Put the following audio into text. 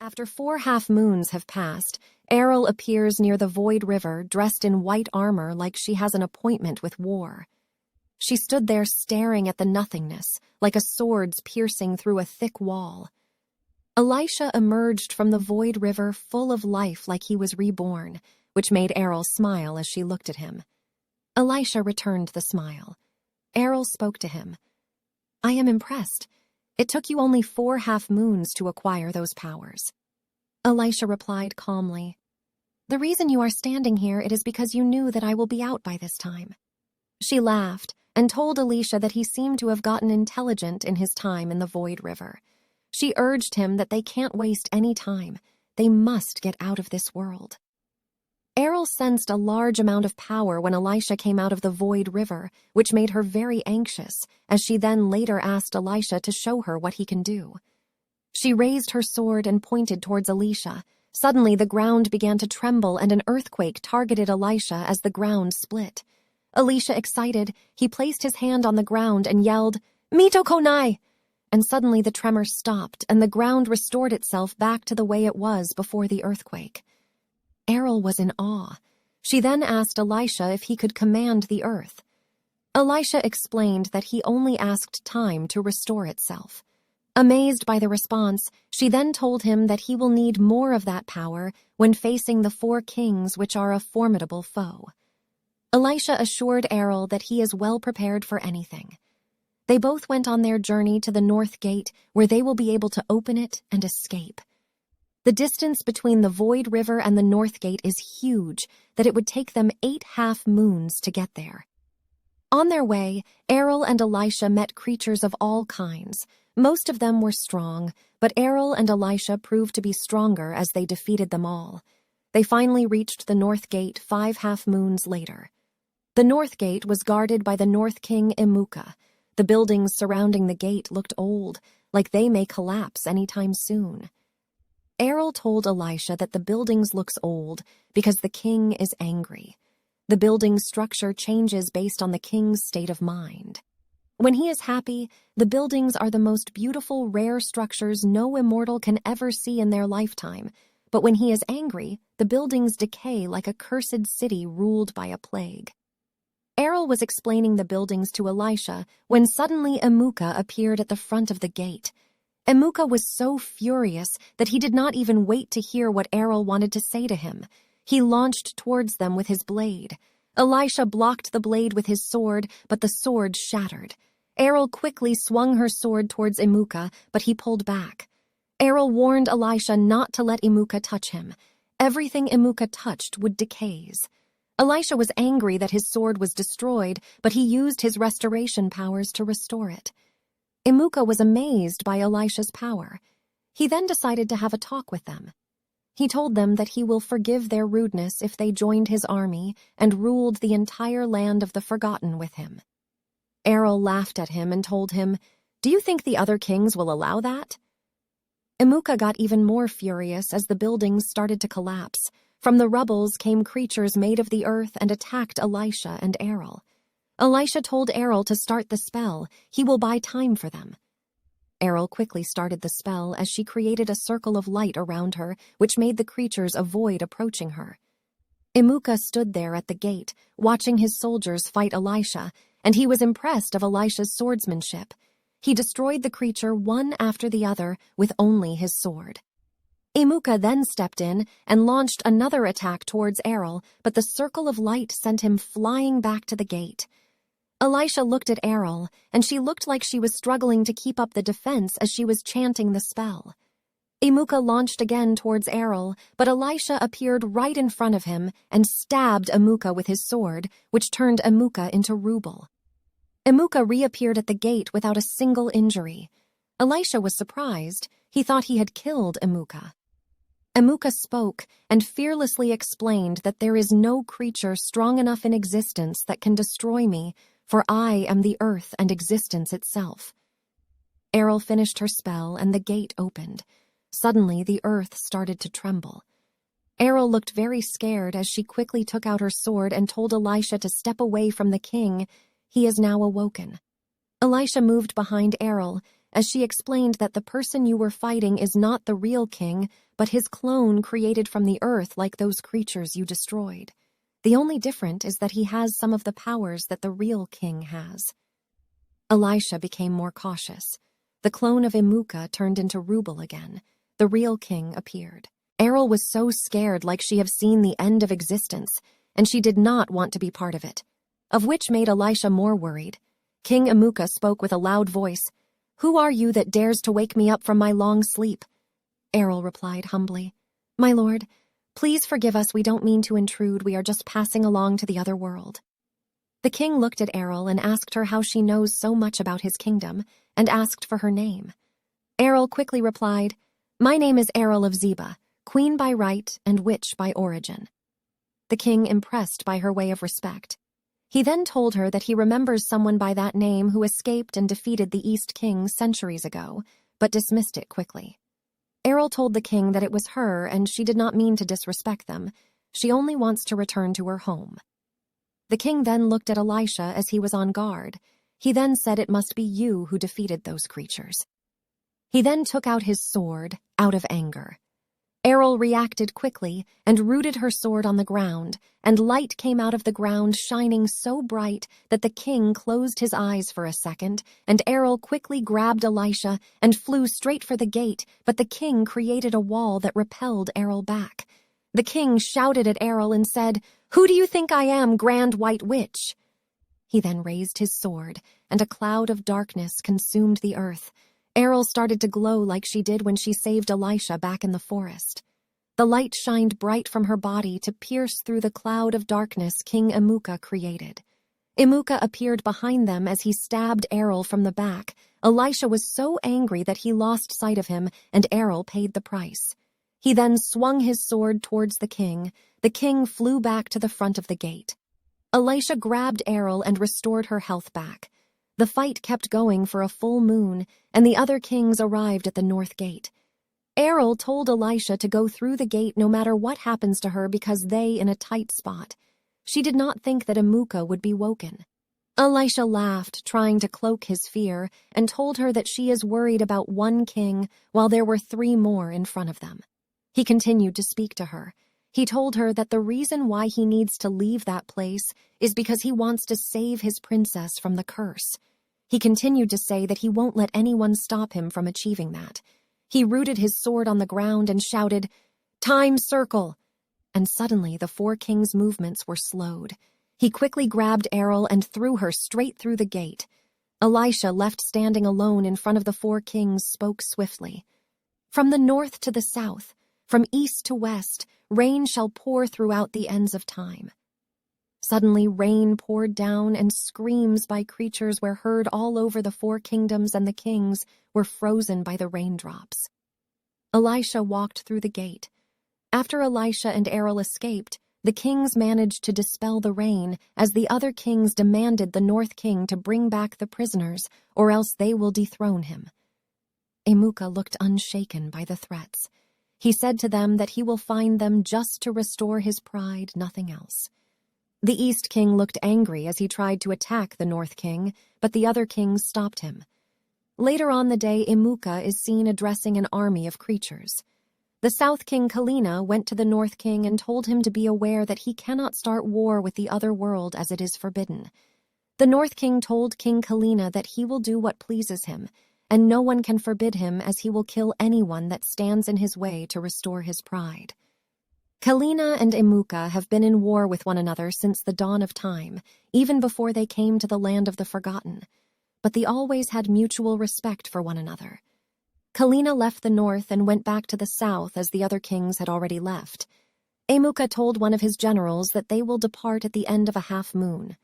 After 4 half-moons have passed, Aril appears near the Void River dressed in white armor like she has an appointment with war. She stood there staring at the nothingness, like a sword's piercing through a thick wall. Elisha emerged from the Void River full of life like he was reborn, which made Aril smile as she looked at him. Elisha returned the smile. Aril spoke to him. "I am impressed. It took you only 4 half-moons to acquire those powers." Elisha replied calmly, "The reason you are standing here it is because you knew that I will be out by this time." She laughed and told Elisha that he seemed to have gotten intelligent in his time in the Void River. She urged him that they can't waste any time. They must get out of this world. Aril sensed a large amount of power when Elisha came out of the Void River, which made her very anxious, as she then later asked Elisha to show her what he can do. She raised her sword and pointed towards Elisha. Suddenly the ground began to tremble and an earthquake targeted Elisha as the ground split. Elisha excited, he placed his hand on the ground and yelled, "Mito konai!" And suddenly the tremor stopped and the ground restored itself back to the way it was before the earthquake. Aril was in awe. She then asked Elisha if he could command the earth. Elisha explained that he only asked time to restore itself. Amazed by the response, she then told him that he will need more of that power when facing the 4 kings, which are a formidable foe. Elisha assured Aril that he is well prepared for anything. They both went on their journey to the North Gate, where they will be able to open it and escape. The distance between the Void River and the North Gate is huge, that it would take them 8 half-moons to get there. On their way, Aril and Elisha met creatures of all kinds. Most of them were strong, but Aril and Elisha proved to be stronger as they defeated them all. They finally reached the North Gate 5 half-moons later. The North Gate was guarded by the North King Imuka. The buildings surrounding the gate looked old, like they may collapse anytime soon. Aril told Elisha that the buildings looks old because the king is angry. The building's structure changes based on the king's state of mind. When he is happy, the buildings are the most beautiful, rare structures no immortal can ever see in their lifetime. But when he is angry, the buildings decay like a cursed city ruled by a plague. Aril was explaining the buildings to Elisha when suddenly Imuka appeared at the front of the gate. Imuka was so furious that he did not even wait to hear what Aril wanted to say to him. He launched towards them with his blade. Elisha blocked the blade with his sword, but the sword shattered. Aril quickly swung her sword towards Imuka, but he pulled back. Aril warned Elisha not to let Imuka touch him. Everything Imuka touched would decays. Elisha was angry that his sword was destroyed, but he used his restoration powers to restore it. Imuka was amazed by Elisha's power. He then decided to have a talk with them. He told them that he will forgive their rudeness if they joined his army and ruled the entire land of the Forgotten with him. Aril laughed at him and told him, "Do you think the other kings will allow that?" Imuka got even more furious as the buildings started to collapse. From the rubbles came creatures made of the earth and attacked Elisha and Aril. Elisha told Aril to start the spell. He will buy time for them. Aril quickly started the spell as she created a circle of light around her, which made the creatures avoid approaching her. Imuka stood there at the gate, watching his soldiers fight Elisha, and he was impressed of Elisha's swordsmanship. He destroyed the creature one after the other with only his sword. Imuka then stepped in and launched another attack towards Aril, but the circle of light sent him flying back to the gate. Elisha looked at Aril, and she looked like she was struggling to keep up the defense as she was chanting the spell. Imuka launched again towards Aril, but Elisha appeared right in front of him and stabbed Imuka with his sword, which turned Imuka into rubble. Imuka reappeared at the gate without a single injury. Elisha was surprised. He thought he had killed Imuka. Imuka spoke and fearlessly explained that there is no creature strong enough in existence that can destroy me, for I am the earth and existence itself. Aril finished her spell and the gate opened. Suddenly the earth started to tremble. Aril looked very scared as she quickly took out her sword and told Elisha to step away from the king. He is now awoken. Elisha moved behind Aril, as she explained that the person you were fighting is not the real king, but his clone created from the earth like those creatures you destroyed. The only difference is that he has some of the powers that the real king has. Elisha became more cautious. The clone of Imuka turned into Rubel again. The real king appeared. Aril was so scared, like she had seen the end of existence, and she did not want to be part of it, of which made Elisha more worried. King Imuka spoke with a loud voice. "Who are you that dares to wake me up from my long sleep?" Aril replied humbly, "My lord, please forgive us, we don't mean to intrude, we are just passing along to the other world." The king looked at Aril and asked her how she knows so much about his kingdom, and asked for her name. Aril quickly replied, "My name is Aril of Zeba, queen by right and witch by origin." The king impressed by her way of respect. He then told her that he remembers someone by that name who escaped and defeated the East King centuries ago, but dismissed it quickly. Aril told the king that it was her and she did not mean to disrespect them. She only wants to return to her home. The king then looked at Elisha as he was on guard. He then said it must be you who defeated those creatures. He then took out his sword, out of anger. Aril reacted quickly and rooted her sword on the ground, and light came out of the ground shining so bright that the king closed his eyes for a second, and Aril quickly grabbed Elisha and flew straight for the gate, but the king created a wall that repelled Aril back. The king shouted at Aril and said, "Who do you think I am, Grand White Witch?" He then raised his sword, and a cloud of darkness consumed the earth. Aril started to glow like she did when she saved Elisha back in the forest. The light shined bright from her body to pierce through the cloud of darkness King Imuka created. Imuka appeared behind them as he stabbed Aril from the back. Elisha was so angry that he lost sight of him, and Aril paid the price. He then swung his sword towards the king. The king flew back to the front of the gate. Elisha grabbed Aril and restored her health back. The fight kept going for a full moon, and the other kings arrived at the north gate. Aril told Elisha to go through the gate no matter what happens to her because they in a tight spot. She did not think that Imuka would be woken. Elisha laughed, trying to cloak his fear, and told her that she is worried about one king while there were 3 more in front of them. He continued to speak to her. He told her that the reason why he needs to leave that place is because he wants to save his princess from the curse. He continued to say that he won't let anyone stop him from achieving that. He rooted his sword on the ground and shouted, "Time circle!" And suddenly the 4 kings' movements were slowed. He quickly grabbed Aril and threw her straight through the gate. Elisha, left standing alone in front of the 4 kings, spoke swiftly. "From the north to the south, from east to west, rain shall pour throughout the ends of time." Suddenly rain poured down, and screams by creatures were heard all over the 4 kingdoms, and the kings were frozen by the raindrops. Elisha walked through the gate. After Elisha and Aril escaped, the kings managed to dispel the rain, as the other kings demanded the North King to bring back the prisoners, or else they will dethrone him. Imuka looked unshaken by the threats. He said to them that he will find them just to restore his pride, nothing else. The East King looked angry as he tried to attack the North King, but the other kings stopped him. Later on the day, Imuka is seen addressing an army of creatures. The South King Kalina went to the North King and told him to be aware that he cannot start war with the other world as it is forbidden. The North King told King Kalina that he will do what pleases him, and no one can forbid him, as he will kill anyone that stands in his way to restore his pride. Kalina and Imuka have been in war with one another since the dawn of time, even before they came to the land of the forgotten, but they always had mutual respect for one another. Kalina left the north and went back to the south as the other kings had already left. Imuka told one of his generals that they will depart at the end of a half moon.